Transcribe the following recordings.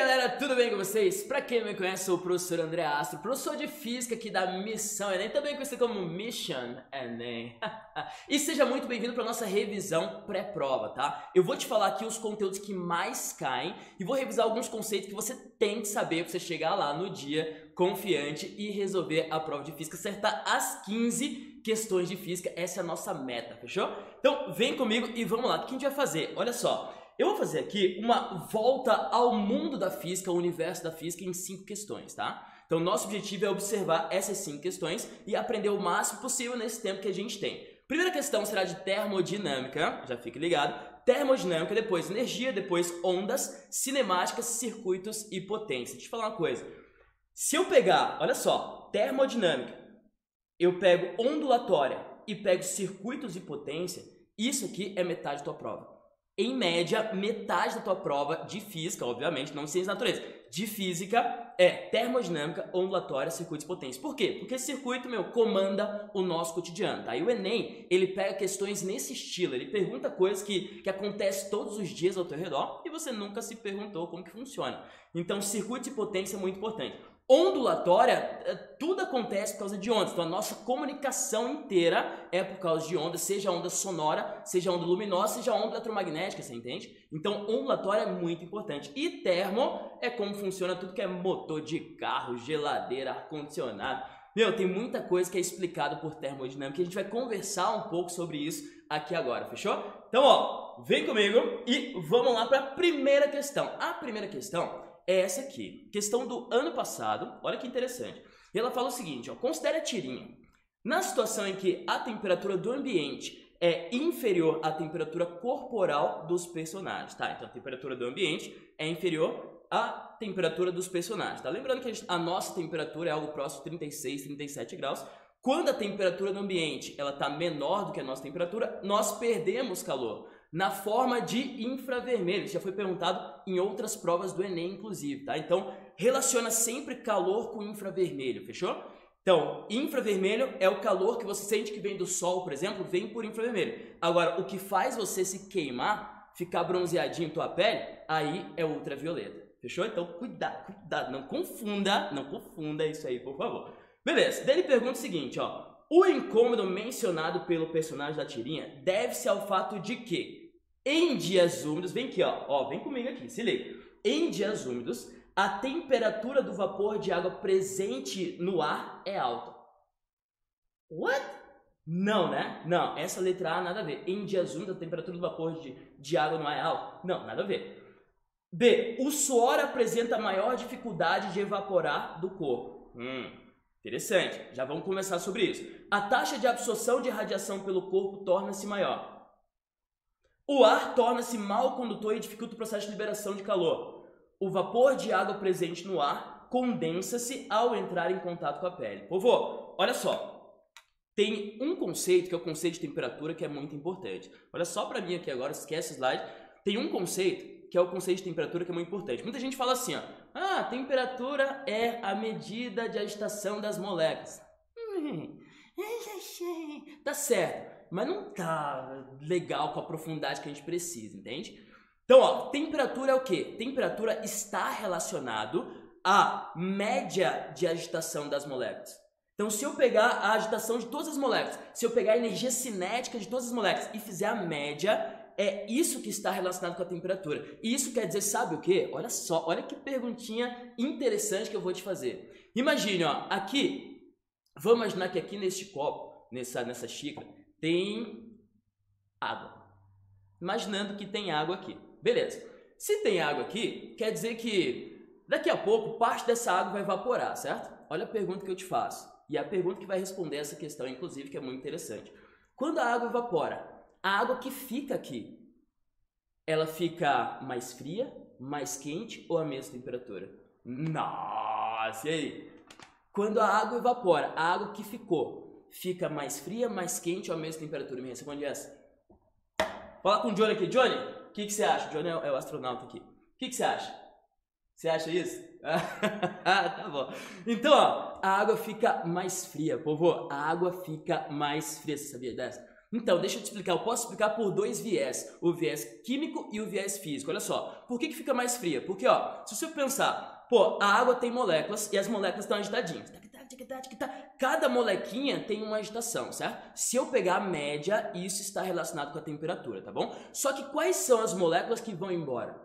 galera, tudo bem com vocês? Pra quem não me conhece, sou o professor André Astro, professor de Física aqui da Missão Enem, também conhecido como Mission Enem. E seja muito bem-vindo para nossa revisão pré-prova, tá? Eu vou te falar aqui os conteúdos que mais caem e vou revisar alguns conceitos que você tem que saber para você chegar lá no dia confiante e resolver a prova de Física, acertar as 15 questões de Física. Essa é a nossa meta, fechou? Então vem comigo e vamos lá, o que a gente vai fazer? Olha só. Eu vou fazer aqui uma volta ao mundo da física, ao universo da física em 5 questões, tá? Então, nosso objetivo é observar essas 5 questões e aprender o máximo possível nesse tempo que a gente tem. Primeira questão será de termodinâmica, já fique ligado. Termodinâmica, depois energia, depois ondas, cinemáticas, circuitos e potência. Deixa eu te falar uma coisa. Se eu pegar, olha só, termodinâmica, eu pego ondulatória e pego circuitos e potência, isso aqui é metade da tua prova. Em média, metade da tua prova de física, obviamente, não ciência da natureza, de física é termodinâmica, ondulatória, circuitos e potência. Por quê? Porque esse circuito, comanda o nosso cotidiano, tá? E o Enem, ele pega questões nesse estilo, ele pergunta coisas que acontecem todos os dias ao teu redor e você nunca se perguntou como que funciona. Então, circuito e potência é muito importante. Ondulatória, tudo acontece por causa de ondas, então a nossa comunicação inteira é por causa de ondas, seja onda sonora, seja onda luminosa, seja onda eletromagnética, você entende? Então ondulatória é muito importante. E termo é como funciona tudo que é motor de carro, geladeira, ar-condicionado. Tem muita coisa que é explicado por termodinâmica e a gente vai conversar um pouco sobre isso aqui agora, fechou? Então, ó, vem comigo e vamos lá para a primeira questão. A primeira questão é essa aqui, questão do ano passado, olha que interessante. E ela fala o seguinte, ó, considere a tirinha. Na situação em que a temperatura do ambiente é inferior à temperatura corporal dos personagens, tá? Então a temperatura do ambiente é inferior à temperatura dos personagens, tá? Lembrando que a nossa temperatura é algo próximo de 36, 37 graus. Quando a temperatura do ambiente ela tá menor do que a nossa temperatura, nós perdemos calor na forma de infravermelho. Isso já foi perguntado em outras provas do Enem, inclusive, tá? Então, relaciona sempre calor com infravermelho, fechou? Então, infravermelho é o calor que você sente que vem do sol, por exemplo, vem por infravermelho. Agora, o que faz você se queimar, ficar bronzeadinho em tua pele, aí é ultravioleta, fechou? Então, cuidado, não confunda isso aí, por favor. Beleza, daí ele pergunta o seguinte, ó. O incômodo mencionado pelo personagem da tirinha deve-se ao fato de que, em dias úmidos, vem aqui, ó, vem comigo aqui, se liga. Em dias úmidos, a temperatura do vapor de água presente no ar é alta. What? Não, né? Não, essa letra A nada a ver. Em dias úmidos, a temperatura do vapor de água no ar é alta. Não, nada a ver. B. O suor apresenta maior dificuldade de evaporar do corpo. Interessante, já vamos conversar sobre isso. A taxa de absorção de radiação pelo corpo torna-se maior. O ar torna-se mal condutor e dificulta o processo de liberação de calor. O vapor de água presente no ar condensa-se ao entrar em contato com a pele. Povo, olha só. Tem um conceito que é o conceito de temperatura que é muito importante. Olha só para mim aqui agora, esquece o slide. Tem um conceito que é o conceito de temperatura que é muito importante. Muita gente fala assim, ó, a temperatura é a medida de agitação das moléculas. Tá certo, mas não tá legal com a profundidade que a gente precisa, entende? Então, ó, temperatura é o quê? Temperatura está relacionado à média de agitação das moléculas. Então, se eu pegar a agitação de todas as moléculas, se eu pegar a energia cinética de todas as moléculas e fizer a média, é isso que está relacionado com a temperatura. E isso quer dizer, sabe o quê? Olha só, olha que perguntinha interessante que eu vou te fazer. Imagine, ó, aqui, vamos imaginar que aqui neste copo, nessa xícara, tem água. Imaginando que tem água aqui. Beleza. Se tem água aqui, quer dizer que daqui a pouco parte dessa água vai evaporar, certo? Olha a pergunta que eu te faço. E é a pergunta que vai responder essa questão, inclusive, que é muito interessante. Quando a água evapora, a água que fica aqui, ela fica mais fria, mais quente ou a mesma temperatura? Nossa, e aí? Quando a água evapora, a água que ficou, fica mais fria, mais quente ou a mesma temperatura? Me responde essa. Fala com o Johnny aqui. Johnny, o que você acha? Johnny é o astronauta aqui. O que você acha? Você acha isso? Tá bom. Então, ó, a água fica mais fria, povo. A água fica mais fria. Você sabia dessa? Então, deixa eu te explicar. Eu posso explicar por dois viés. O viés químico e o viés físico. Olha só. Por que fica mais fria? Porque, ó, se você pensar, pô, a água tem moléculas e as moléculas estão agitadinhas. Cada molequinha tem uma agitação, certo? Se eu pegar a média, isso está relacionado com a temperatura, tá bom? Só que quais são as moléculas que vão embora?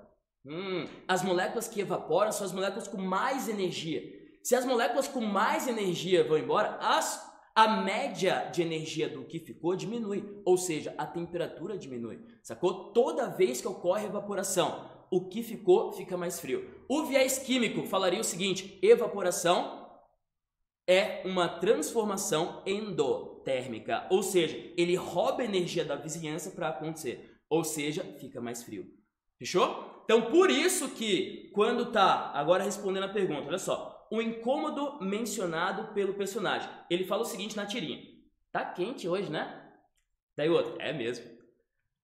As moléculas que evaporam são as moléculas com mais energia. Se as moléculas com mais energia vão embora, a média de energia do que ficou diminui, ou seja, a temperatura diminui, sacou? Toda vez que ocorre evaporação, o que ficou fica mais frio. O viés químico falaria o seguinte: evaporação é uma transformação endotérmica, ou seja, ele rouba energia da vizinhança para acontecer, ou seja, fica mais frio. Fechou? Então, por isso que quando tá, agora respondendo a pergunta, olha só, o incômodo mencionado pelo personagem, ele fala o seguinte na tirinha: tá quente hoje, né? Daí outro, é mesmo.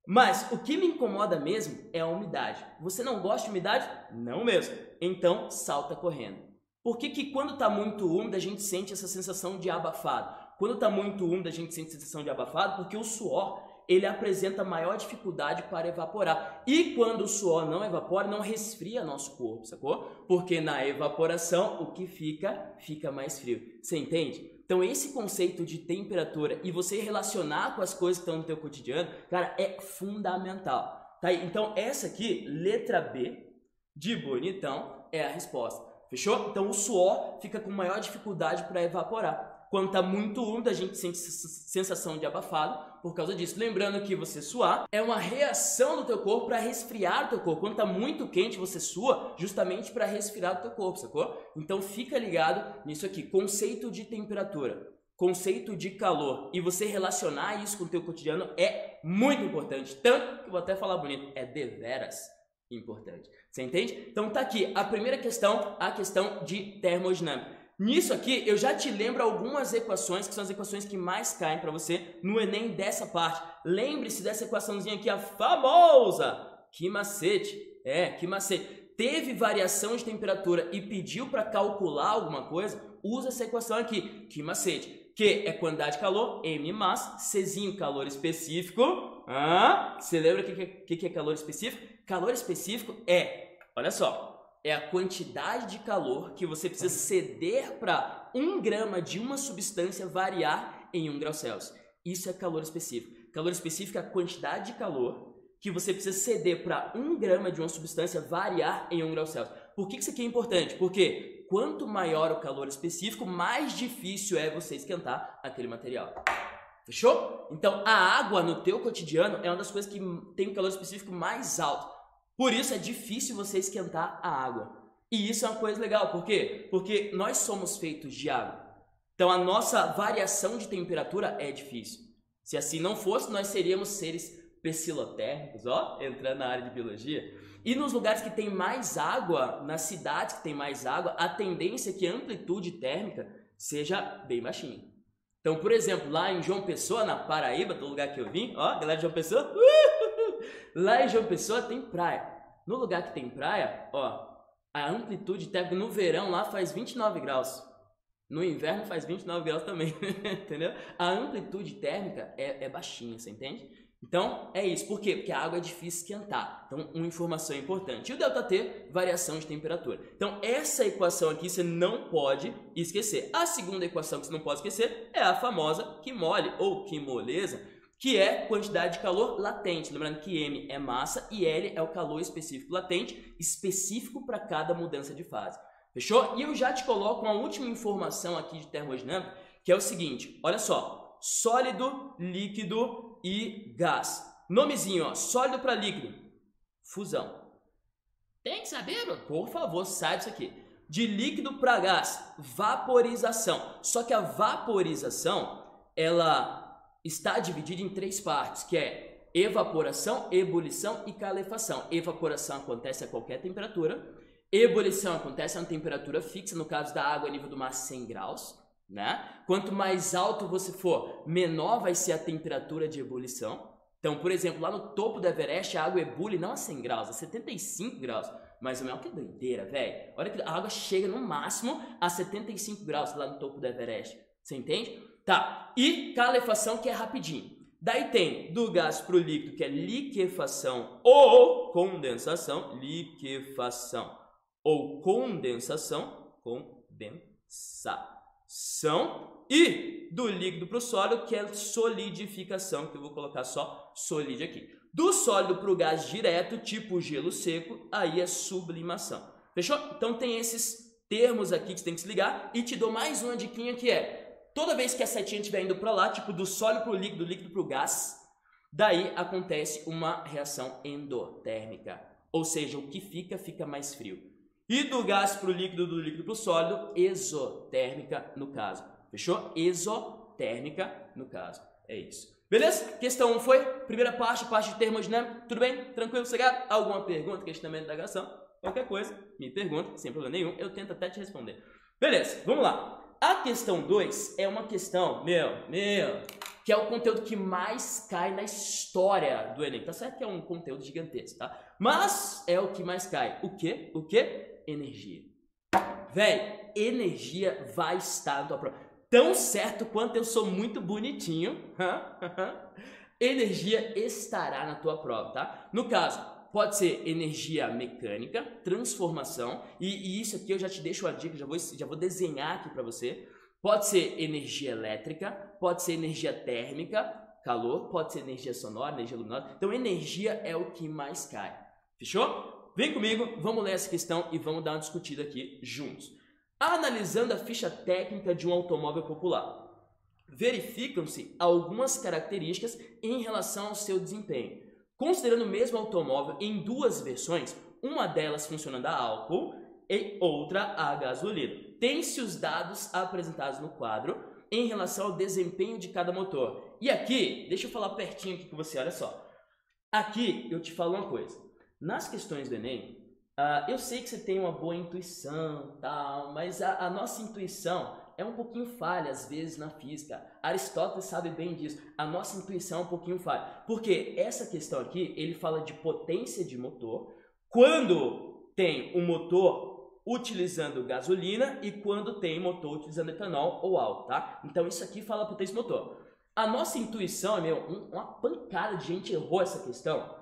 Mas o que me incomoda mesmo é a umidade. Você não gosta de umidade? Não mesmo. Então, salta correndo. Por que que quando tá muito úmido a gente sente essa sensação de abafado? Quando tá muito úmido a gente sente sensação de abafado porque o suor, ele apresenta maior dificuldade para evaporar. E quando o suor não evapora, não resfria nosso corpo, sacou? Porque na evaporação o que fica mais frio. Você entende? Então esse conceito de temperatura e você relacionar com as coisas que estão no teu cotidiano, cara, é fundamental. Tá? Então essa aqui, letra B, de bonitão, é a resposta. Fechou? Então o suor fica com maior dificuldade para evaporar. Quando está muito úmido, a gente sente sensação de abafado por causa disso. Lembrando que você suar é uma reação do teu corpo para resfriar o teu corpo. Quando está muito quente, você sua justamente para resfriar o teu corpo, sacou? Então fica ligado nisso aqui. Conceito de temperatura, conceito de calor. E você relacionar isso com o teu cotidiano é muito importante. Tanto que vou até falar bonito, é deveras importante. Você entende? Então tá aqui a primeira questão, a questão de termodinâmica. Nisso aqui, eu já te lembro algumas equações, que são as equações que mais caem para você no Enem dessa parte. Lembre-se dessa equaçãozinha aqui, a famosa! Que macete! Que macete! Teve variação de temperatura e pediu para calcular alguma coisa? Usa essa equação aqui, que macete. Q é quantidade de calor, M massa, Czinho calor específico. Você lembra o que é calor específico? Calor específico olha só, é a quantidade de calor que você precisa ceder para 1 grama de uma substância variar em 1 grau Celsius. Isso é calor específico. Calor específico é a quantidade de calor que você precisa ceder para 1 grama de uma substância variar em 1 grau Celsius. Por que isso aqui é importante? Porque quanto maior o calor específico, mais difícil é você esquentar aquele material. Fechou? Então, a água no teu cotidiano é uma das coisas que tem um calor específico mais alto. Por isso é difícil você esquentar a água. E isso é uma coisa legal. Por quê? Porque nós somos feitos de água. Então, a nossa variação de temperatura é difícil. Se assim não fosse, nós seríamos seres psilotérmicos, entrando na área de biologia. E nos lugares que tem mais água, nas cidades que tem mais água, a tendência é que a amplitude térmica seja bem baixinha. Então, por exemplo, lá em João Pessoa, na Paraíba, do lugar que eu vim, galera de João Pessoa, lá em João Pessoa tem praia. No lugar que tem praia, a amplitude térmica no verão lá faz 29 graus. No inverno faz 29 graus também, entendeu? A amplitude térmica é baixinha, você entende? Então, é isso. Por quê? Porque a água é difícil esquentar. Então, uma informação importante. E o ΔT, variação de temperatura. Então, essa equação aqui você não pode esquecer. A segunda equação que você não pode esquecer é a famosa QMOL, ou que moleza, que é quantidade de calor latente. Lembrando que M é massa e L é o calor específico latente, específico para cada mudança de fase. Fechou? E eu já te coloco uma última informação aqui de termodinâmica, que é o seguinte, olha só, sólido, líquido e gás. Nomezinho, sólido para líquido, fusão. Tem que saber, por favor, saiba isso aqui. De líquido para gás, vaporização. Só que a vaporização, ela está dividida em 3 partes, que é evaporação, ebulição e calefação. Evaporação acontece a qualquer temperatura. Ebulição acontece a uma temperatura fixa, no caso da água a nível do mar 100 graus, né? Quanto mais alto você for, menor vai ser a temperatura de ebulição. Então, por exemplo, lá no topo do Everest a água ebule não a 100 graus, a 75 graus. Mais ou menos, que doideira, velho. Olha que a água chega no máximo a 75 graus lá no topo do Everest. Você entende? Tá. E calefação, que é rapidinho. Daí tem do gás para o líquido, que é liquefação ou condensação. Liquefação ou condensação. Condensação. E do líquido para o sólido, que é solidificação, que eu vou colocar só solide aqui. Do sólido para o gás direto, tipo gelo seco, aí é sublimação. Fechou? Então tem esses termos aqui que você tem que se ligar. E te dou mais uma diquinha que é: toda vez que a setinha estiver indo para lá, tipo do sólido para o líquido, do líquido para o gás, daí acontece uma reação endotérmica. Ou seja, o que fica mais frio. E do gás para o líquido, do líquido para o sólido, exotérmica no caso. Fechou? Exotérmica no caso. É isso. Beleza? Questão 1 foi? Primeira parte de termodinâmica. Tudo bem? Tranquilo? Sossegado? Alguma pergunta, questionamento da indagação? Qualquer coisa, me pergunta, sem problema nenhum. Eu tento até te responder. Beleza, vamos lá. A questão 2 é uma questão, que é o conteúdo que mais cai na história do Enem. Tá certo que é um conteúdo gigantesco, tá? Mas é o que mais cai. O quê? O quê? Energia. Véi, energia vai estar na tua prova. Tão certo quanto eu sou muito bonitinho, energia estará na tua prova, tá? No caso, pode ser energia mecânica, transformação, e isso aqui eu já te deixo uma dica, já vou desenhar aqui para você. Pode ser energia elétrica, pode ser energia térmica, calor, pode ser energia sonora, energia luminosa. Então energia é o que mais cai. Fechou? Vem comigo, vamos ler essa questão e vamos dar uma discutida aqui juntos. Analisando a ficha técnica de um automóvel popular, verificam-se algumas características em relação ao seu desempenho. Considerando o mesmo automóvel em duas versões, uma delas funcionando a álcool e outra a gasolina, tem-se os dados apresentados no quadro em relação ao desempenho de cada motor. E aqui, deixa eu falar pertinho aqui com você, olha só. Aqui eu te falo uma coisa. Nas questões do Enem, eu sei que você tem uma boa intuição, tal, mas a nossa intuição é um pouquinho falha às vezes na física. Aristóteles sabe bem disso. A nossa intuição é um pouquinho falha. Porque essa questão aqui, ele fala de potência de motor quando tem um motor utilizando gasolina e quando tem motor utilizando etanol ou álcool, tá? Então isso aqui fala potência de motor. A nossa intuição, uma pancada de gente errou essa questão.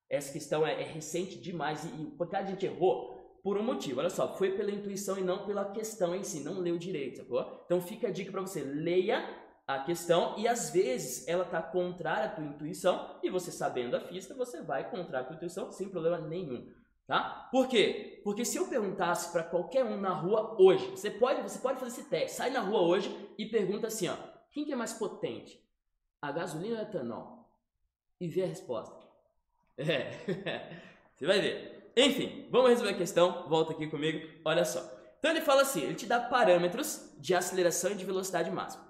Essa questão é recente demais e pancada de gente errou por um motivo. Olha só, foi pela intuição e não pela questão em si, não leu direito, sacou? Então fica a dica para você, leia a questão e às vezes ela tá contrária à tua intuição e você sabendo a física, você vai contrária à tua intuição sem problema nenhum, tá? Por quê? Porque se eu perguntasse para qualquer um na rua hoje, você pode fazer esse teste, sai na rua hoje e pergunta assim, ó, quem que é mais potente? A gasolina ou o etanol? E vê a resposta. Você vai ver. Enfim, vamos resolver a questão. Volta aqui comigo. Olha só. Então ele fala assim, ele te dá parâmetros de aceleração e de velocidade máxima.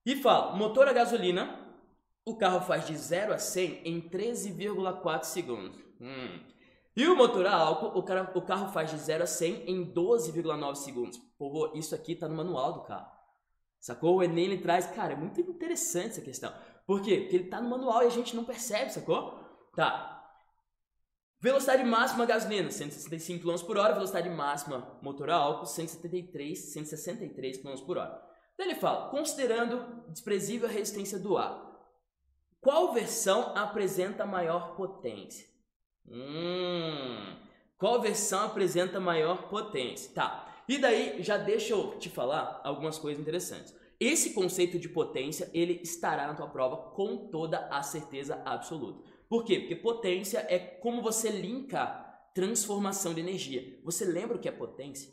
E fala, motor a gasolina, o carro faz de 0 a 100 em 13,4 segundos. E o motor a álcool, o carro faz de 0 a 100 em 12,9 segundos. Pô, isso aqui tá no manual do carro. Sacou? O Enem ele traz, cara, é muito interessante essa questão. Por quê? Porque ele tá no manual e a gente não percebe, sacou? Tá. Velocidade máxima gasolina, 165 km por hora. Velocidade máxima motor a álcool, 163 km por hora. Então ele fala, considerando desprezível a resistência do ar, qual versão apresenta maior potência? Qual versão apresenta maior potência? Tá. E daí, já deixa eu te falar algumas coisas interessantes. Esse conceito de potência, ele estará na tua prova com toda a certeza absoluta. Por quê? Porque potência é como você linka transformação de energia. Você lembra o que é potência?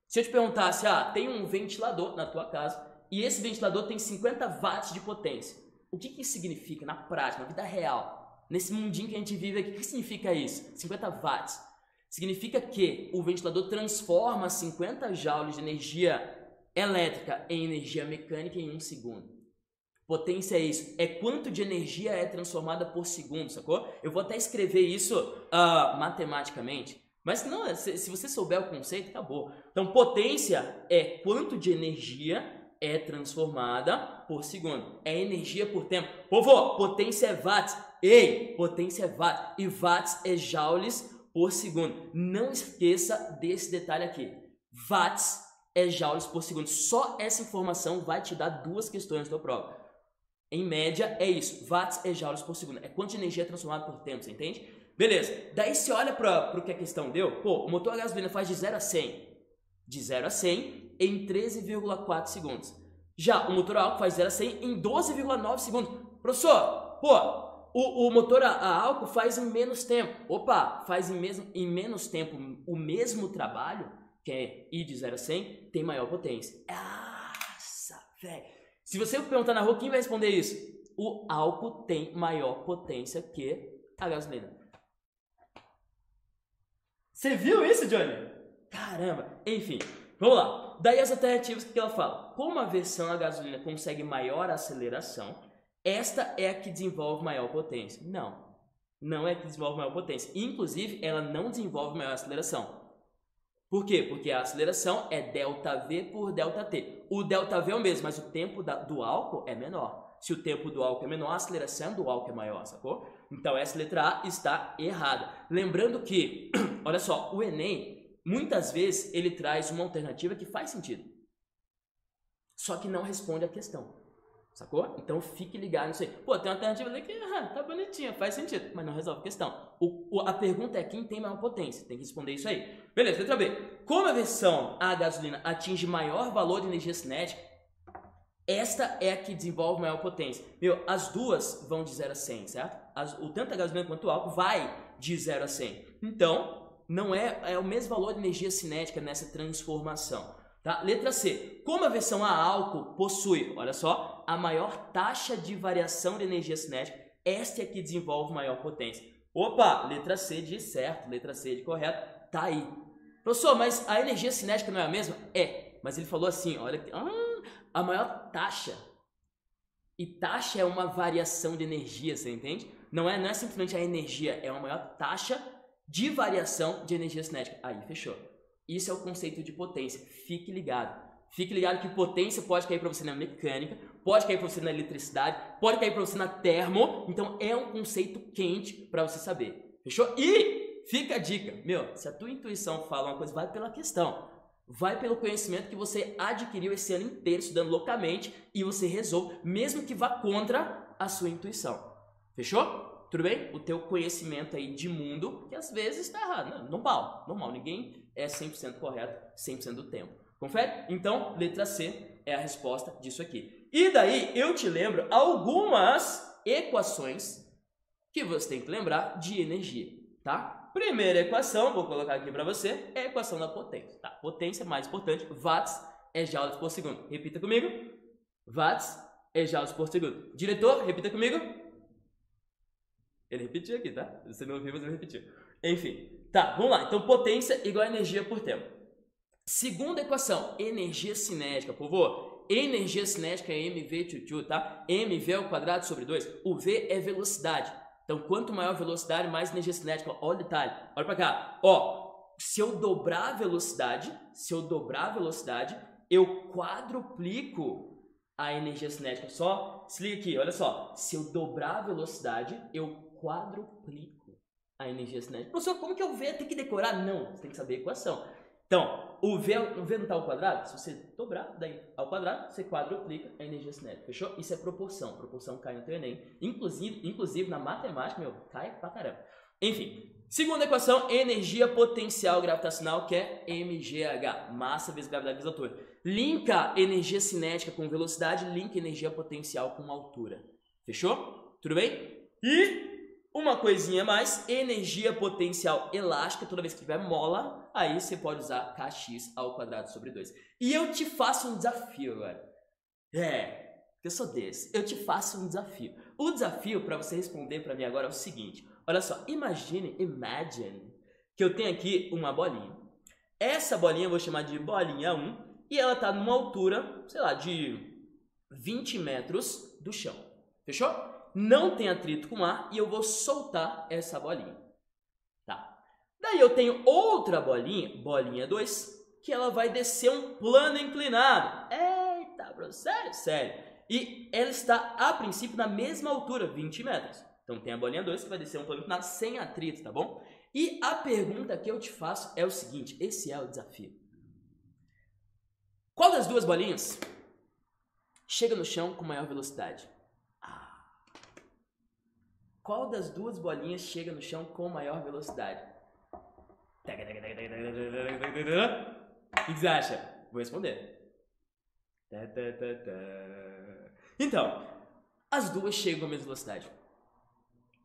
Se eu te perguntasse, tem um ventilador na tua casa e esse ventilador tem 50 watts de potência. O que isso significa na prática, na vida real? Nesse mundinho que a gente vive aqui, o que significa isso? 50 watts. Significa que o ventilador transforma 50 joules de energia elétrica em energia mecânica em 1 segundo. Potência é isso, é quanto de energia é transformada por segundo, sacou? Eu vou até escrever isso matematicamente, mas não, se você souber o conceito, acabou. Então, potência é quanto de energia é transformada por segundo. É energia por tempo. Povo, potência é watts. Ei, potência é watts. E watts é joules por segundo. Não esqueça desse detalhe aqui. Watts é joules por segundo. Só essa informação vai te dar 2 questões da prova. Em média, é isso. Watts é joules por segundo. É quanto de energia é transformado por tempo, você entende? Beleza. Daí você olha para o que a questão deu. Pô, o motor a gasolina faz de 0 a 100. De 0 a 100 em 13,4 segundos. Já o motor a álcool faz 0 a 100 em 12,9 segundos. Professor, pô, o motor a álcool faz em menos tempo. Opa, faz em menos tempo o mesmo trabalho, que é ir de 0 a 100, tem maior potência. Nossa, velho. Se você perguntar na rua, quem vai responder isso? O álcool tem maior potência que a gasolina. Você viu isso, Johnny? Caramba. Enfim, vamos lá. Daí as alternativas que ela fala. Como a versão a gasolina consegue maior aceleração, esta é a que desenvolve maior potência. Não, não é a que desenvolve maior potência. Inclusive, ela não desenvolve maior aceleração. Por quê? Porque a aceleração é ΔV por ΔT. O ΔV é o mesmo, mas o tempo do álcool é menor. Se o tempo do álcool é menor, a aceleração do álcool é maior, sacou? Então essa letra A está errada. Lembrando que, olha só, o Enem, muitas vezes ele traz uma alternativa que faz sentido. Só que não responde a questão. Sacou? Então fique ligado nisso aí. Pô, tem uma alternativa ali que tá bonitinha, faz sentido, mas não resolve a questão. A pergunta é quem tem maior potência. Tem que responder isso aí. Beleza, letra B. Como a versão a gasolina atinge maior valor de energia cinética, esta é a que desenvolve maior potência. Meu, as duas vão de 0 a 100, certo? Tanto a gasolina quanto o álcool vai de 0 a 100. Então, não é o mesmo valor de energia cinética nessa transformação. Tá? Letra C. Como a versão a álcool possui, olha só, a maior taxa de variação de energia cinética, esta é que desenvolve maior potência. Opa, letra C de certo, letra C de correto, tá aí. Professor, mas a energia cinética não é a mesma? É, mas ele falou assim, olha, a maior taxa. E taxa é uma variação de energia, você entende? Não é simplesmente a energia, é uma maior taxa de variação de energia cinética. Aí, fechou. Isso é o conceito de potência. Fique ligado. Fique ligado que potência pode cair para você na mecânica, pode cair para você na eletricidade, pode cair para você na termo. Então é um conceito quente para você saber. Fechou? E fica a dica. Meu, se a tua intuição fala uma coisa, vai pela questão. Vai pelo conhecimento que você adquiriu esse ano inteiro estudando loucamente e você resolve, mesmo que vá contra a sua intuição. Fechou? Tudo bem? O teu conhecimento aí de mundo, que às vezes está errado. Normal. Ninguém é 100% correto 100% do tempo. Confere? Então, letra C é a resposta disso aqui. E daí, eu te lembro algumas equações que você tem que lembrar de energia, tá? Primeira equação, vou colocar aqui para você, é a equação da potência, tá? Potência mais importante, watts é joules por segundo. Repita comigo. Watts é joules por segundo. Diretor, repita comigo. Ele repetiu aqui, tá? Você não ouviu, mas ele repetiu. Enfim, tá, vamos lá. Então, potência igual a energia por tempo. Segunda equação, energia cinética, povo. Energia cinética é mv/2, tá? mv ao quadrado sobre 2. O v é velocidade. Então, quanto maior a velocidade, mais energia cinética. Olha o detalhe. Olha pra cá. Ó, se eu dobrar a velocidade, eu quadruplico a energia cinética. Só se liga aqui, olha só. Se eu dobrar a velocidade, eu quadruplico a energia cinética. Professor, como que é o V? Tem que decorar? Não, você tem que saber a equação. Então, o V não está ao quadrado? Se você dobrar daí ao quadrado, você quadruplica a energia cinética. Fechou? Isso é proporção. Proporção cai no teu Enem. Inclusive na matemática, meu, cai pra caramba. Enfim, segunda equação, energia potencial gravitacional, que é mgh, massa vezes gravidade vezes altura. Linka energia cinética com velocidade, linka energia potencial com altura. Fechou? Tudo bem? E uma coisinha a mais, energia potencial elástica, toda vez que tiver mola, aí você pode usar kx ao quadrado sobre 2. E eu te faço um desafio agora. Eu sou desse. Eu te faço um desafio. O desafio para você responder para mim agora é o seguinte. Olha só, imagine que eu tenho aqui uma bolinha. Essa bolinha eu vou chamar de bolinha 1 e ela está numa altura, sei lá, de 20 metros do chão. Fechou? Não tem atrito com o ar e eu vou soltar essa bolinha. Tá. Daí eu tenho outra bolinha, bolinha 2, que ela vai descer um plano inclinado. Eita, bro, sério. E ela está, a princípio, na mesma altura, 20 metros. Então tem a bolinha 2 que vai descer um plano inclinado sem atrito, tá bom? E a pergunta que eu te faço é o seguinte, esse é o desafio. Qual das duas bolinhas chega no chão com maior velocidade? Qual das duas bolinhas chega no chão com maior velocidade? O que você acha? Vou responder. Então, as duas chegam com a mesma velocidade.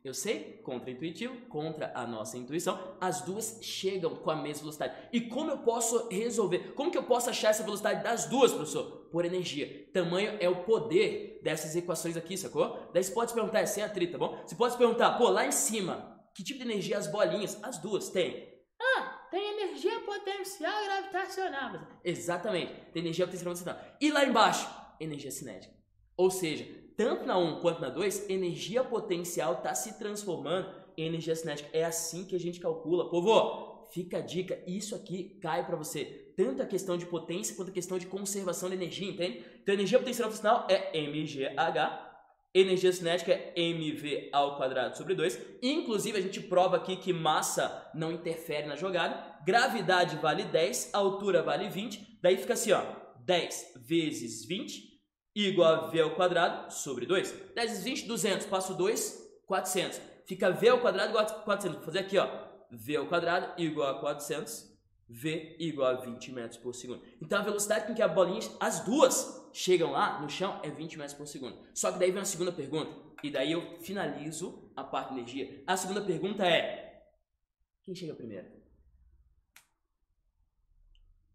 Eu sei, contra-intuitivo, contra a nossa intuição, as duas chegam com a mesma velocidade. E como eu posso resolver? Como que eu posso achar essa velocidade das duas, professor? Por energia. Tamanho é o poder dessas equações aqui, sacou? Daí você pode se perguntar, é sem atrito, tá bom? Você pode se perguntar, pô, lá em cima, que tipo de energia as bolinhas, as duas, têm? Ah, tem energia potencial gravitacional. Exatamente, tem energia potencial gravitacional. E lá embaixo, energia cinética. Ou seja, tanto na 1 quanto na 2, energia potencial está se transformando em energia cinética. É assim que a gente calcula. Povo, fica a dica, isso aqui cai para você. Tanto a questão de potência quanto a questão de conservação de energia, entende? Então, energia potencial gravitacional é mgh, energia cinética é mv ao quadrado sobre 2. Inclusive, a gente prova aqui que massa não interfere na jogada. Gravidade vale 10, altura vale 20. Daí fica assim, ó, 10 vezes 20 igual a v ao quadrado sobre 2. 10 vezes 20, 200. Passo 2, 400. Fica v ao quadrado igual a 400. Vou fazer aqui, ó. V ao quadrado igual a 400. V igual a 20 metros por segundo. Então, a velocidade com que a bolinha, as duas, chegam lá no chão é 20 metros por segundo. Só que daí vem a segunda pergunta. E daí eu finalizo a parte de energia. A segunda pergunta é... Quem chega primeiro?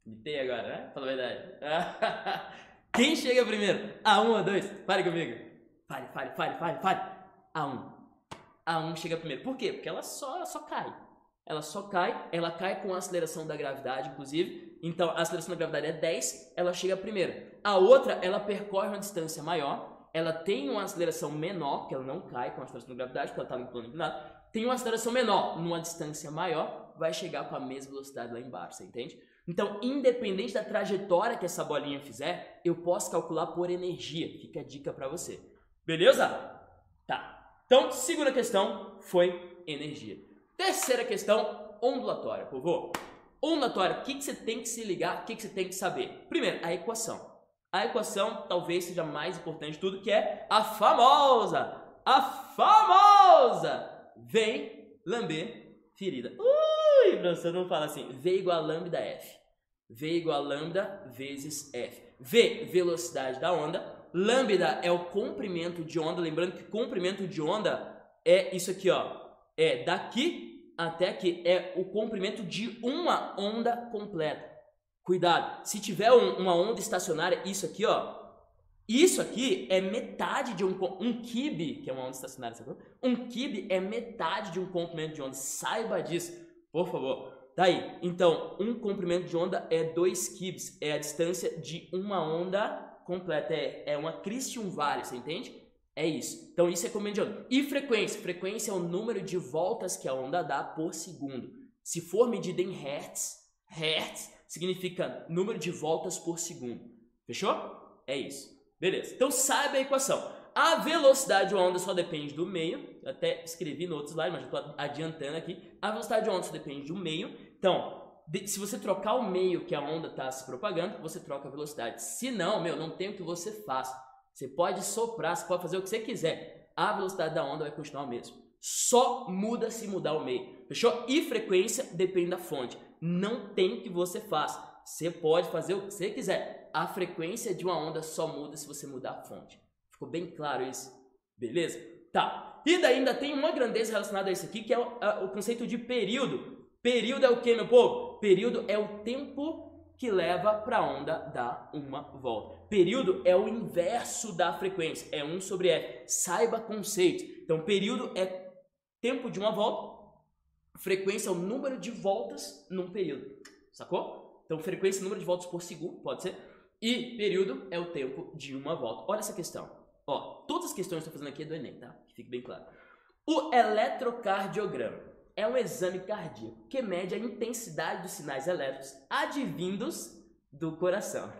Mitei agora, né? Fala a verdade. Quem chega primeiro? A1 ou A2? Fale comigo. Fale. A1. A1 chega primeiro. Por quê? Porque ela só cai. Ela cai com a aceleração da gravidade, inclusive. Então, a aceleração da gravidade é 10, ela chega primeiro. A outra, ela percorre uma distância maior, ela tem uma aceleração menor, porque ela não cai com a aceleração da gravidade, porque ela está no plano inclinado. Tem uma aceleração menor, numa distância maior, vai chegar com a mesma velocidade lá embaixo, você entende? Então, independente da trajetória que essa bolinha fizer, eu posso calcular por energia. Fica a dica para você. Beleza? Tá. Então, segunda questão foi energia. Terceira questão, ondulatória, povo. Ondulatória, o que você tem que se ligar, o que você tem que saber? Primeiro, a equação. A equação talvez seja mais importante de tudo, que é a famosa vem lamber ferida. Ui, professor, não fala assim. V igual a lambda F. V igual a lambda vezes F. V, velocidade da onda. Lambda é o comprimento de onda. Lembrando que comprimento de onda é isso aqui, ó. É daqui até aqui. É o comprimento de uma onda completa. Cuidado. Se tiver uma onda estacionária, isso aqui, ó. Isso aqui é metade de um kibe, que é uma onda estacionária, sabe? Um kibe é metade de um comprimento de onda. Saiba disso, por favor. Tá aí. Então, um comprimento de onda é 2 kibes. É a distância de uma onda completa. É uma Christian Valley, você entende? É isso. Então, isso é comprimento de onda. E frequência? Frequência é o número de voltas que a onda dá por segundo. Se for medida em hertz, hertz significa número de voltas por segundo. Fechou? É isso. Beleza. Então, saiba a equação. A velocidade de uma onda só depende do meio. Eu até escrevi no outro slide, mas já estou adiantando aqui. A velocidade de uma onda só depende do meio. Então, se você trocar o meio que a onda está se propagando, você troca a velocidade. Se não, não tem o que você faça. Você pode soprar, você pode fazer o que você quiser. A velocidade da onda vai continuar o mesmo. Só muda se mudar o meio. Fechou? E frequência depende da fonte. Não tem o que você faça. Você pode fazer o que você quiser. A frequência de uma onda só muda se você mudar a fonte. Ficou bem claro isso? Beleza? Tá. E daí ainda tem uma grandeza relacionada a isso aqui, que é o conceito de período. Período é o que, meu povo? Período é o tempo que leva para a onda dar uma volta. Período é o inverso da frequência. É 1 sobre F. Saiba conceito. Então, período é tempo de uma volta. Frequência é o número de voltas num período. Sacou? Então, frequência é o número de voltas por segundo, pode ser. E período é o tempo de uma volta. Olha essa questão. Ó, todas as questões que eu estou fazendo aqui é do Enem, tá? Que fique bem claro. O eletrocardiograma é um exame cardíaco que mede a intensidade dos sinais elétricos advindos do coração.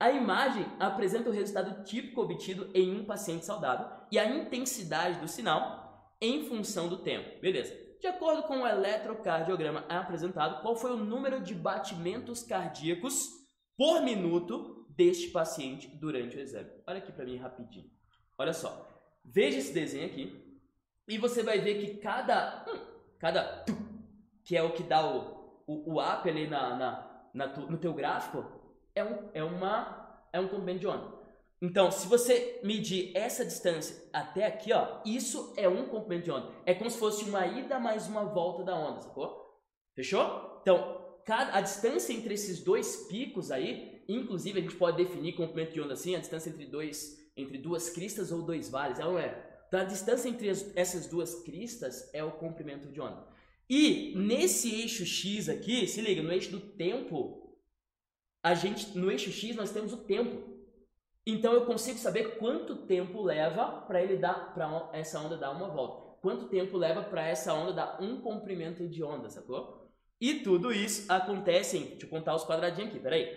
A imagem apresenta o resultado típico obtido em um paciente saudável e a intensidade do sinal em função do tempo. Beleza. De acordo com o eletrocardiograma apresentado, qual foi o número de batimentos cardíacos por minuto deste paciente durante o exame? Olha aqui para mim rapidinho. Olha só. Veja esse desenho aqui. E você vai ver que cada que é o que dá o up ali no teu gráfico, é um comprimento de onda. Então, se você medir essa distância até aqui, ó, isso é um comprimento de onda. É como se fosse uma ida mais uma volta da onda, sacou? Fechou? Então, a distância entre esses dois picos aí, inclusive a gente pode definir comprimento de onda assim, a distância entre duas cristas ou dois vales, não é? Então, a distância entre essas duas cristas é o comprimento de onda. E nesse eixo X aqui, se liga, no eixo do tempo, no eixo X nós temos o tempo. Então eu consigo saber quanto tempo leva para essa onda dar uma volta. Quanto tempo leva para essa onda dar um comprimento de onda, sacou? E tudo isso acontece em... Deixa eu contar os quadradinhos aqui, peraí.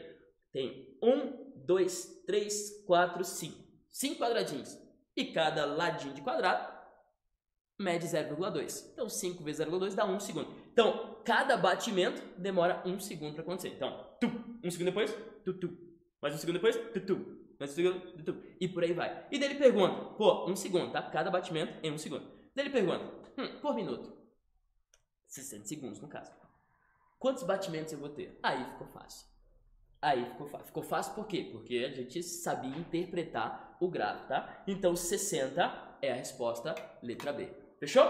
Tem 1, 2, 3, 4, 5. 5 quadradinhos. E cada ladinho de quadrado mede 0,2. Então 5 vezes 0,2 dá 1 segundo. Então cada batimento demora 1 segundo para acontecer. Então, 1 segundo depois, mais 1 segundo depois, e por aí vai. E daí ele pergunta, pô, 1 segundo, tá? Cada batimento em 1 segundo. Daí ele pergunta, por minuto, 60 segundos no caso. Quantos batimentos eu vou ter? Aí ficou fácil. Ficou fácil por quê? Porque a gente sabia interpretar o gráfico, tá? Então 60 é a resposta letra B. Fechou?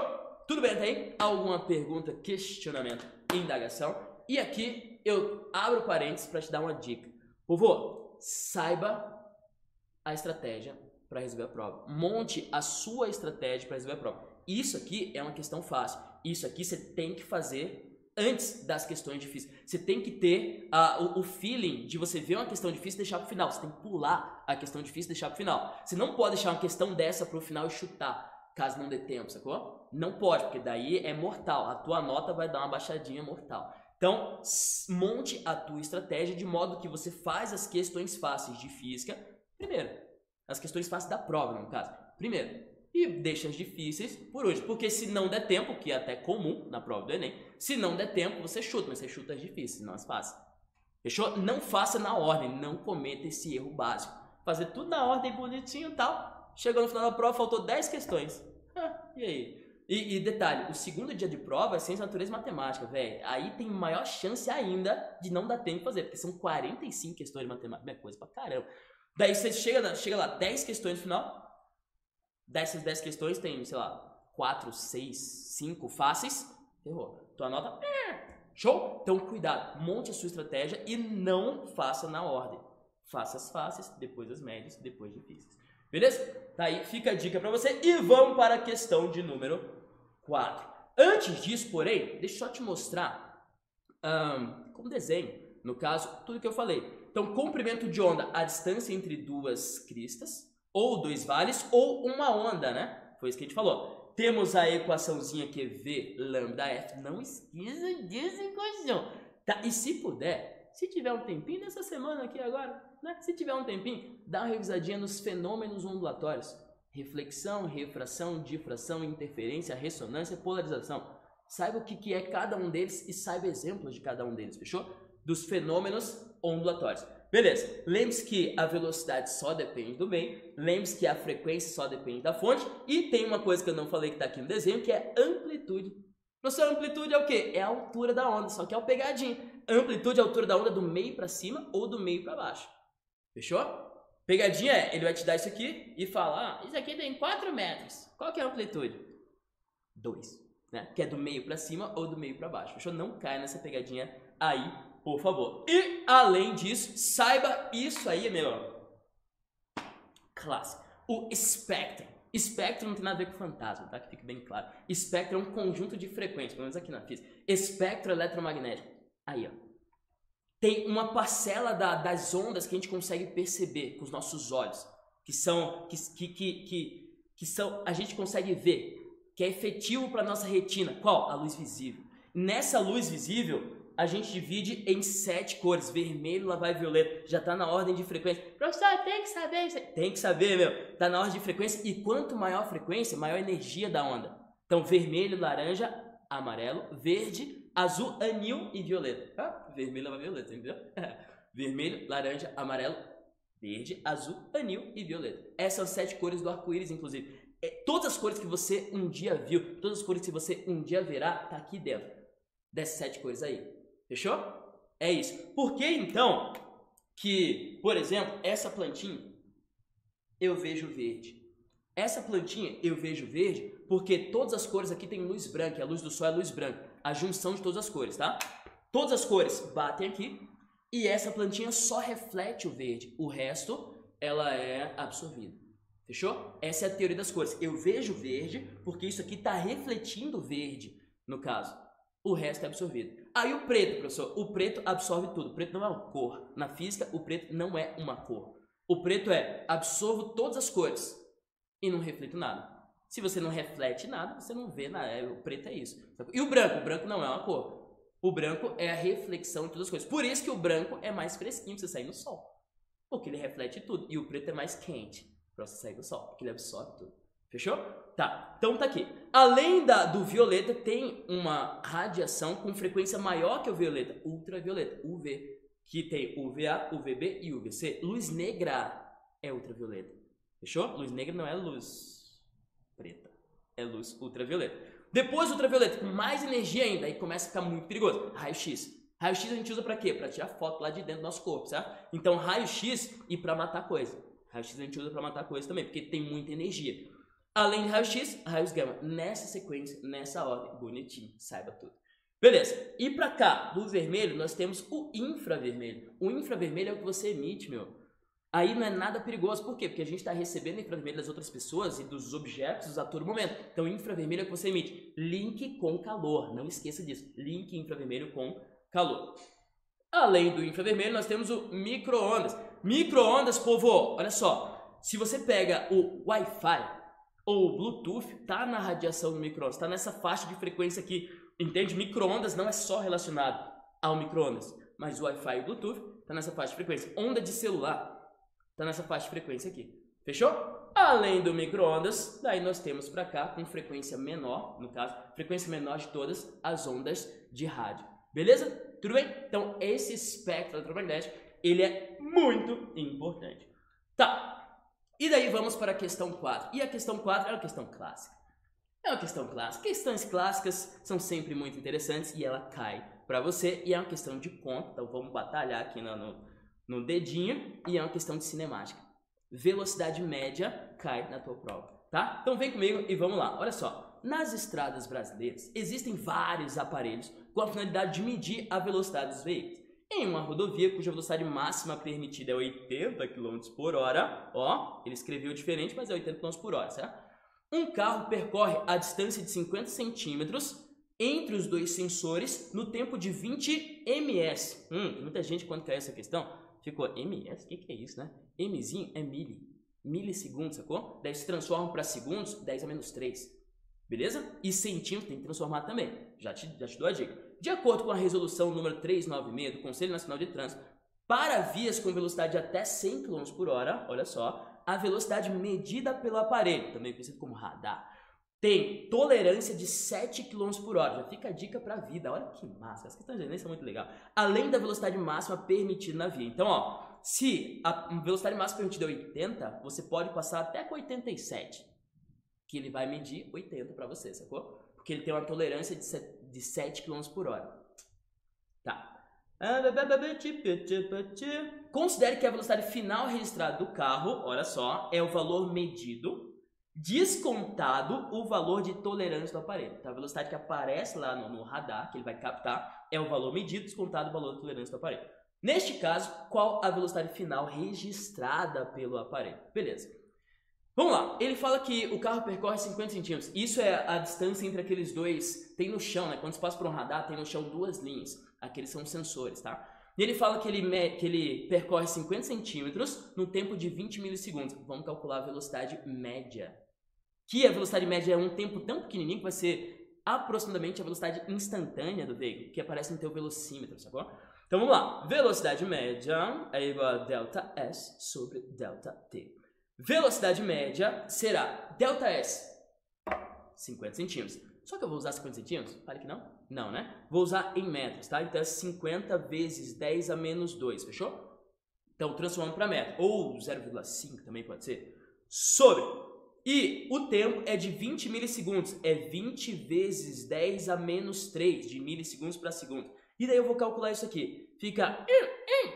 Tudo bem até aí? Alguma pergunta, questionamento, indagação? E aqui eu abro parênteses para te dar uma dica. Povo, saiba a estratégia para resolver a prova. Monte a sua estratégia para resolver a prova. Isso aqui é uma questão fácil. Isso aqui você tem que fazer antes das questões difíceis. Você tem que ter o feeling de você ver uma questão difícil e deixar para o final. Você tem que pular a questão difícil e deixar para o final. Você não pode deixar uma questão dessa para o final e chutar, caso não dê tempo, sacou? Não pode, porque daí é mortal. A tua nota vai dar uma baixadinha mortal. Então, monte a tua estratégia de modo que você faz as questões fáceis de física primeiro. As questões fáceis da prova, no caso. Primeiro. E deixa as difíceis por último. Porque se não der tempo, que é até comum na prova do Enem, se não der tempo, você chuta, mas você chuta as difíceis, não as fáceis. Fechou? Não faça na ordem, não cometa esse erro básico. Fazer tudo na ordem bonitinho e tal. Chegou no final da prova, faltou 10 questões. E aí? E detalhe, o segundo dia de prova é ciência, natureza e matemática, velho. Aí tem maior chance ainda de não dar tempo de fazer, porque são 45 questões de matemática, é coisa pra caramba. Daí você chega lá, 10 questões no final. Dessas 10 questões tem, sei lá, 4, 6, 5 fáceis. Errou. Tua nota, show? Então cuidado, monte a sua estratégia e não faça na ordem. Faça as fáceis, depois as médias, depois as difíceis. Beleza? Tá aí, fica a dica pra você. E vamos para a questão de número 4. Antes disso, porém, deixa eu só te mostrar com desenho, no caso, tudo que eu falei. Então, comprimento de onda, a distância entre duas cristas, ou dois vales, ou uma onda, né? Foi isso que a gente falou. Temos a equaçãozinha que é V lambda F. Não esqueça dessa equação. Tá? E se puder, se tiver um tempinho nessa semana aqui agora, né? Se tiver um tempinho, dá uma revisadinha nos fenômenos ondulatórios. Reflexão, refração, difração, interferência, ressonância, polarização. Saiba o que é cada um deles e saiba exemplos de cada um deles, fechou? Dos fenômenos ondulatórios. Beleza, lembre-se que a velocidade só depende do meio, lembre-se que a frequência só depende da fonte e tem uma coisa que eu não falei que está aqui no desenho, que é amplitude. Professor, amplitude é o quê? É a altura da onda, só que é o pegadinho. Amplitude é a altura da onda do meio para cima ou do meio para baixo. Fechou? Pegadinha é, ele vai te dar isso aqui e falar, isso aqui tem 4 metros. Qual que é a amplitude? 2, né? Que é do meio para cima ou do meio para baixo. Fechou? Não caia nessa pegadinha aí, por favor. E, além disso, saiba isso aí, meu. Clássico. O espectro. Espectro não tem nada a ver com fantasma, tá? Que fique bem claro. Espectro é um conjunto de frequências, pelo menos aqui na física. Espectro eletromagnético. Aí, ó. Tem uma parcela das ondas que a gente consegue perceber com os nossos olhos. Que são, a gente consegue ver. Que é efetivo para nossa retina. Qual? A luz visível. Nessa luz visível, a gente divide em 7 cores, vermelho, laranja e violeta. Já está na ordem de frequência. Professor, tem que saber isso. Tem que saber, meu. Está na ordem de frequência e quanto maior a frequência, maior a energia da onda. Então, vermelho, laranja, amarelo, verde, azul, anil e violeta. Vermelho, laranja e violeta, entendeu? Vermelho, laranja, amarelo, verde, azul, anil e violeta. Essas são 7 cores do arco-íris, inclusive. Todas as cores que você um dia viu, todas as cores que você um dia verá, tá aqui dentro dessas 7 cores aí. Fechou? É isso. Por que então que, por exemplo, essa plantinha eu vejo verde? Essa plantinha eu vejo verde porque todas as cores aqui tem luz branca, a luz do sol é luz branca, a junção de todas as cores, tá? Todas as cores batem aqui e essa plantinha só reflete o verde, o resto ela é absorvida. Fechou? Essa é a teoria das cores. Eu vejo verde porque isso aqui está refletindo verde, no caso. O resto é absorvido. Aí o preto, professor, o preto absorve tudo. O preto não é uma cor. Na física, o preto não é uma cor. O preto é absorvo todas as cores e não reflito nada. Se você não reflete nada, você não vê nada. O preto é isso. E o branco não é uma cor. O branco é a reflexão de todas as coisas. Por isso que o branco é mais fresquinho para você sair no sol. Porque ele reflete tudo. E o preto é mais quente para você sair do sol, porque ele absorve tudo. Fechou? Tá, então tá aqui. Além do violeta, tem uma radiação com frequência maior que o violeta, ultravioleta, UV, que tem UVA, UVB e UVC. Luz negra é ultravioleta. Fechou? Luz negra não é luz preta, é luz ultravioleta. Depois ultravioleta, com mais energia ainda, aí começa a ficar muito perigoso. Raio-X. Raio-X a gente usa pra quê? Pra tirar foto lá de dentro do nosso corpo, certo? Então raio-X e pra matar coisa. Raio-X a gente usa para matar coisas também, porque tem muita energia. Além de raio-X, raios gama. Nessa sequência, nessa ordem, bonitinho, saiba tudo. Beleza, e para cá, do vermelho, nós temos o infravermelho. O infravermelho é o que você emite, meu. Aí não é nada perigoso, por quê? Porque a gente está recebendo infravermelho das outras pessoas e dos objetos a todo momento. Então, infravermelho é o que você emite. Link com calor, não esqueça disso. Link infravermelho com calor. Além do infravermelho, nós temos o micro-ondas. Micro-ondas, povo, olha só. Se você pega o Wi-Fi ou o Bluetooth, tá na radiação do micro-ondas, tá nessa faixa de frequência aqui. Entende? Micro-ondas não é só relacionado ao micro-ondas, mas o Wi-Fi e o Bluetooth tá nessa faixa de frequência. Onda de celular tá nessa faixa de frequência aqui. Fechou? Além do micro-ondas, daí nós temos para cá, com frequência menor, no caso, frequência menor de todas as ondas de rádio. Beleza? Tudo bem? Então, esse espectro eletromagnético, ele é muito importante. Tá. E daí vamos para a questão 4. E a questão 4 é uma questão clássica. É uma questão clássica. Questões clássicas são sempre muito interessantes e ela cai para você. E é uma questão de conta, então vamos batalhar aqui no dedinho. E é uma questão de cinemática. Velocidade média cai na tua prova, tá? Então vem comigo e vamos lá. Olha só. Nas estradas brasileiras, existem vários aparelhos com a finalidade de medir a velocidade dos veículos. Em uma rodovia cuja velocidade máxima permitida é 80 km por hora, ó, ele escreveu diferente, mas é 80 km por hora, certo? Um carro percorre a distância de 50 centímetros entre os dois sensores no tempo de 20 ms. Muita gente, quando caiu essa questão, ficou, ms? O que é isso, né? Mzinho é milissegundos, sacou? Daí se transforma para segundos, 10 a menos 3. Beleza? E centímetros tem que transformar também. Já te dou a dica. De acordo com a resolução número 396 do Conselho Nacional de Trânsito, para vias com velocidade até 100 km por hora, olha só, a velocidade medida pelo aparelho, também conhecido como radar, tem tolerância de 7 km por hora. Já fica a dica para a vida. Olha que massa. Essa questão de agência é muito legal. Além da velocidade máxima permitida na via. Então, ó, se a velocidade máxima permitida é 80, você pode passar até com 87. Que ele vai medir 80 para você, sacou? Porque ele tem uma tolerância de 7 km por hora. Tá. Considere que a velocidade final registrada do carro, olha só, é o valor medido, descontado o valor de tolerância do aparelho. Então, a velocidade que aparece lá no radar, que ele vai captar, é o valor medido, descontado o valor de tolerância do aparelho. Neste caso, qual a velocidade final registrada pelo aparelho? Beleza. Vamos lá, ele fala que o carro percorre 50 centímetros. Isso é a distância entre aqueles dois. Tem no chão, né? Quando você passa por um radar, tem no chão 2 linhas. Aqueles são sensores, tá? E ele fala que ele percorre 50 centímetros no tempo de 20 milissegundos. Vamos calcular a velocidade média. Que a velocidade média é um tempo tão pequenininho que vai ser aproximadamente a velocidade instantânea do veículo, que aparece no teu velocímetro, sacou? Então vamos lá. Velocidade média é igual a delta S sobre delta T. Velocidade média será delta S, 50 centímetros. Só que eu vou usar 50 centímetros? Fale que não? Não, né? Vou usar em metros, tá? Então é 50 vezes 10 a menos 2, fechou? Então transformando para metro. Ou 0,5 também pode ser. Sobre E o tempo é de 20 milissegundos. É 20 vezes 10 a menos 3 de milissegundos para segundo. E daí eu vou calcular isso aqui. Fica...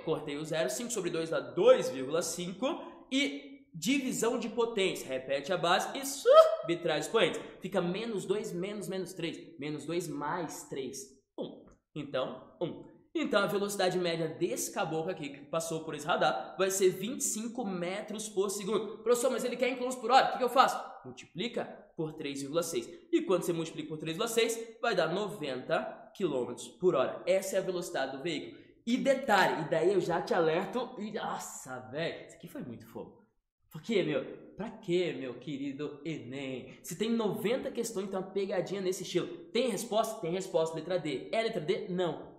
cortei o 0. 5 sobre 2 dá 2,5. E divisão de potência. Repete a base e subtrai os expoentes. Fica menos 2 menos menos 3. Menos 2 mais 3. 1. Então, 1. Então, a velocidade média desse caboclo aqui, que passou por esse radar, vai ser 25 metros por segundo. Professor, mas ele quer em quilômetros por hora, o que eu faço? Multiplica por 3,6. E quando você multiplica por 3,6, vai dar 90 quilômetros por hora. Essa é a velocidade do veículo. E detalhe, e daí eu já te alerto, e nossa, velho, isso aqui foi muito fogo. Por quê, meu? Pra quê, meu querido Enem? Se tem 90 questões, tem uma pegadinha nesse estilo. Tem resposta? Tem resposta. Letra D. É letra D? Não.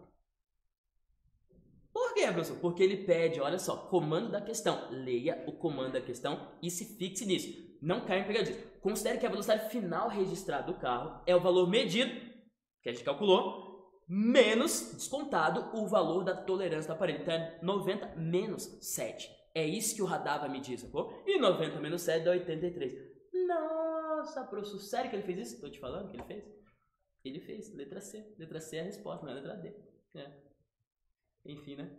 Por quê, professor? Porque ele pede, olha só, comando da questão. Leia o comando da questão e se fixe nisso. Não caia em pegadinha. Considere que a velocidade final registrada do carro é o valor medido, que a gente calculou, menos descontado o valor da tolerância do aparelho. Então é 90 menos 7. É isso que o radar vai medir, sacou? E 90 menos 7 dá 83. Nossa, professor, sério que ele fez isso? Tô te falando que ele fez? Ele fez. Letra C. Letra C é a resposta, não é letra D. Enfim, né?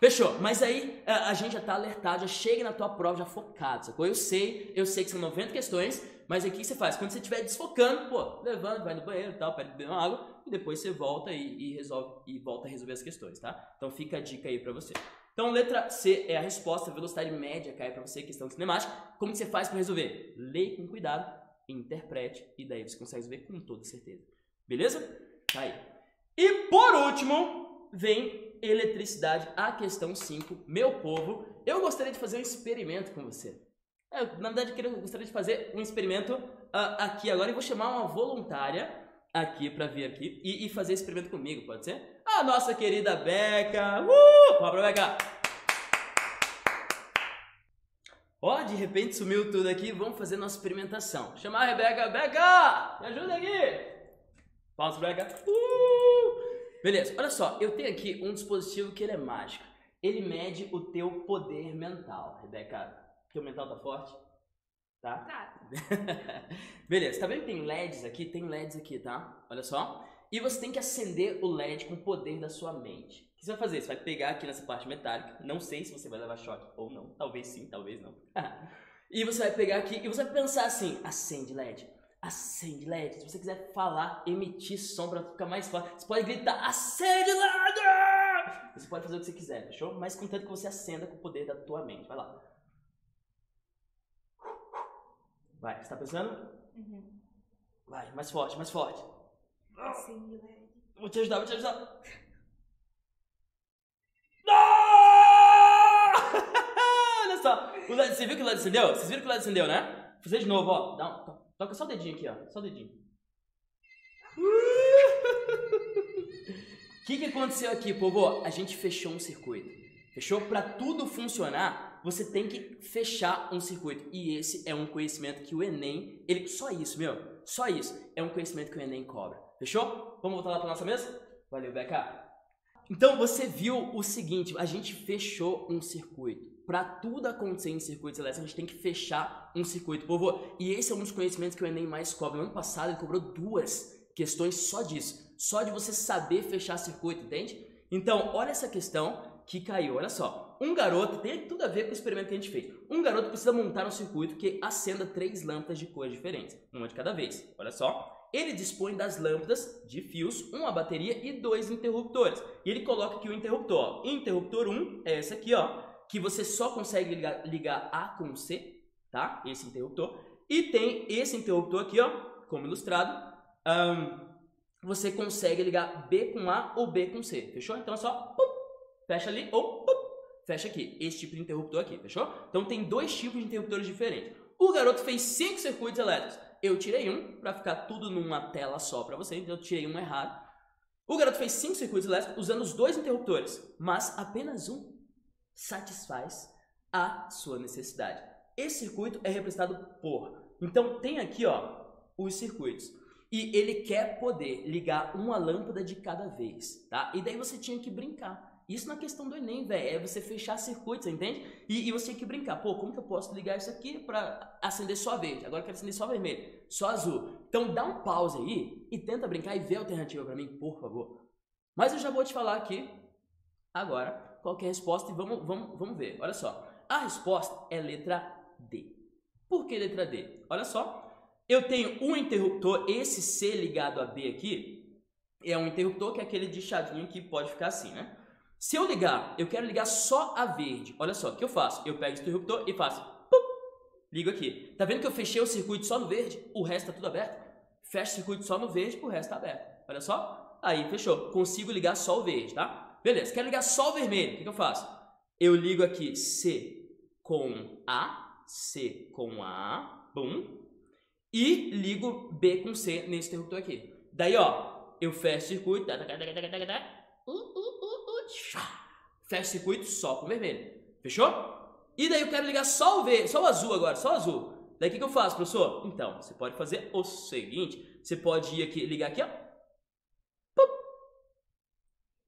Fechou. Mas aí a gente já tá alertado, já chega na tua prova já focado, sacou? Eu sei que são 90 questões, mas aí o que você faz? Quando você estiver desfocando, pô, levanta, vai no banheiro e tal, pede beber uma água, e depois você volta e resolve, e volta a resolver as questões, tá? Então fica a dica aí pra você. Então letra C é a resposta, a velocidade média cai pra você, questão de cinemática. Como que você faz pra resolver? Leia com cuidado, interprete, e daí você consegue resolver com toda certeza. Beleza? Tá aí. E por último, vem eletricidade, a questão 5. Meu povo, eu gostaria de fazer um experimento com você. Na verdade, eu gostaria de fazer um experimento aqui agora e vou chamar uma voluntária aqui pra vir aqui e fazer esse experimento comigo, pode ser? A nossa querida Beca. Vamos pra Beca. Ó, de repente sumiu tudo aqui, vamos fazer nossa experimentação. Chamar a Rebeca. Beca, me ajuda aqui. Pausa, Beca. Beleza, olha só, eu tenho aqui um dispositivo que ele é mágico. Ele mede o teu poder mental. Rebeca, teu mental tá forte? Tá? Tá. Beleza, tá vendo que tem LEDs aqui? Tem LEDs aqui, tá? Olha só. E você tem que acender o LED com o poder da sua mente. O que você vai fazer? Você vai pegar aqui nessa parte metálica. Não sei se você vai levar choque ou não. Talvez sim, talvez não. E você vai pegar aqui e você vai pensar assim, acende LED. Acende LED. Se você quiser falar, emitir som pra ficar mais forte, você pode gritar, acende LED! Você pode fazer o que você quiser, fechou? Mas contanto que você acenda com o poder da tua mente. Vai lá. Vai, você tá pensando? Uhum. Vai, mais forte, mais forte. Acende LED. Vou te ajudar, vou te ajudar. Olha só, o LED, você viu que o LED acendeu? Vocês viram que o LED acendeu, né? Vou fazer de novo, ó. Toca só o dedinho aqui, ó. Só o dedinho. O que aconteceu aqui, povo? A gente fechou um circuito. Fechou? Pra tudo funcionar, você tem que fechar um circuito. E esse é um conhecimento que o Enem... Só isso, meu. Só isso. É um conhecimento que o Enem cobra. Fechou? Vamos voltar lá pra nossa mesa? Valeu, Beca. Então, você viu o seguinte. A gente fechou um circuito. Para tudo acontecer em circuitos elétricos, a gente tem que fechar um circuito, povo. E esse é um dos conhecimentos que o Enem mais cobra. No ano passado, ele cobrou 2 questões só disso. Só de você saber fechar circuito, entende? Então, olha essa questão que caiu. Olha só. Um garoto, tem tudo a ver com o experimento que a gente fez. Um garoto precisa montar um circuito que acenda 3 lâmpadas de cores diferentes. Uma de cada vez. Olha só. Ele dispõe das lâmpadas de fios, uma bateria e 2 interruptores. E ele coloca aqui o interruptor. Ó. Interruptor 1 é esse aqui, ó. Que você só consegue ligar A com C, tá? Esse interruptor. E tem esse interruptor aqui, ó, como ilustrado. Você consegue ligar B com A ou B com C, fechou? Então é só fecha ali ou fecha aqui. Esse tipo de interruptor aqui, fechou? Então tem 2 tipos de interruptores diferentes. O garoto fez 5 circuitos elétricos. Eu tirei um para ficar tudo numa tela só para você, então eu tirei um errado. O garoto fez 5 circuitos elétricos usando os 2 interruptores, mas apenas um satisfaz a sua necessidade. Esse circuito é representado por... Então tem aqui, ó, os circuitos. E ele quer poder ligar uma lâmpada de cada vez, tá? E daí você tinha que brincar. Isso na questão do Enem, velho, é você fechar circuitos, entende? E você tem que brincar, pô, como que eu posso ligar isso aqui pra acender só verde? Agora eu quero acender só vermelho, só azul. Então dá um pause aí e tenta brincar e vê a alternativa pra mim, por favor. Mas eu já vou te falar aqui, agora, qual que é a resposta e vamos ver. Olha só, a resposta é letra D. Por que letra D? Olha só, eu tenho um interruptor, esse C ligado a B aqui, é um interruptor que é aquele de chadinho que pode ficar assim, né? Se eu ligar, eu quero ligar só a verde. Olha só, o que eu faço? Eu pego esse interruptor e faço pum, ligo aqui. Tá vendo que eu fechei o circuito só no verde? O resto tá tudo aberto? Fecho o circuito só no verde, o resto tá aberto. Olha só. Aí, fechou. Consigo ligar só o verde, tá? Beleza. Quero ligar só o vermelho. O que eu faço? Eu ligo aqui C com A, C com A, bum. E ligo B com C nesse interruptor aqui. Daí, ó, eu fecho o circuito. Fecha o circuito só com vermelho. Fechou? E daí eu quero ligar só o verde, só o azul agora, só o azul. Daí o que eu faço, professor? Então, você pode fazer o seguinte. Você pode ir aqui, ligar aqui, ó. Pum.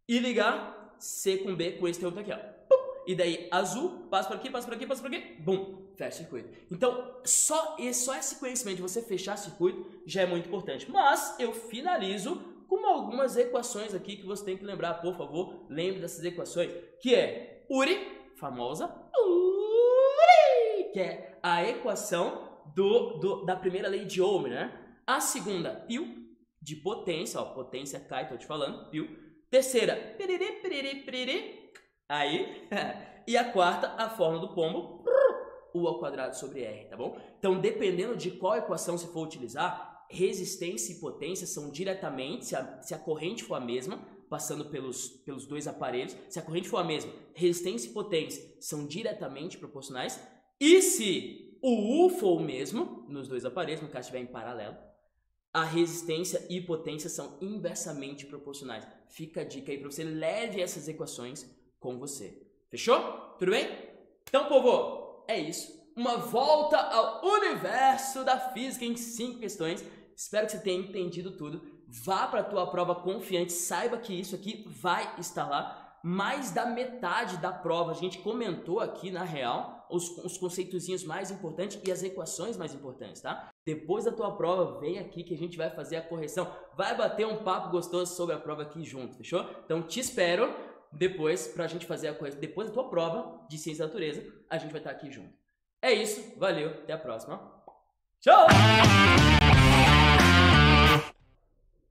E ligar C com B com esse interruptor aqui, ó. Pum. E daí azul, passa por aqui, passa por aqui, passa por aqui. Bum. Fecha o circuito. Então, só esse conhecimento de você fechar circuito já é muito importante. Mas eu finalizo com algumas equações aqui que você tem que lembrar, por favor, lembre dessas equações, que é URI, famosa URI, que é a equação da primeira lei de Ohm, né? A segunda, π, de potência, ó, potência cai, tô te falando, π. Terceira, piriri, piriri, piriri, aí, e a quarta, a fórmula do pombo, U ao quadrado sobre R, tá bom? Então, dependendo de qual equação você for utilizar, resistência e potência são diretamente, se a corrente for a mesma, passando pelos dois aparelhos, se a corrente for a mesma, resistência e potência são diretamente proporcionais, e se o U for o mesmo, nos dois aparelhos, no caso estiver em paralelo, a resistência e potência são inversamente proporcionais. Fica a dica aí para você, leve essas equações com você. Fechou? Tudo bem? Então, povo, é isso. Uma volta ao universo da física em 5 questões. Espero que você tenha entendido tudo. Vá para a tua prova confiante, saiba que isso aqui vai estar lá. Mais da metade da prova a gente comentou aqui na real os conceitozinhos mais importantes e as equações mais importantes, tá? Depois da tua prova, vem aqui que a gente vai fazer a correção. Vai bater um papo gostoso sobre a prova aqui junto, fechou? Então te espero depois pra gente fazer a correção. Depois da tua prova de Ciência da Natureza, a gente vai estar aqui junto. É isso, valeu, até a próxima. Tchau!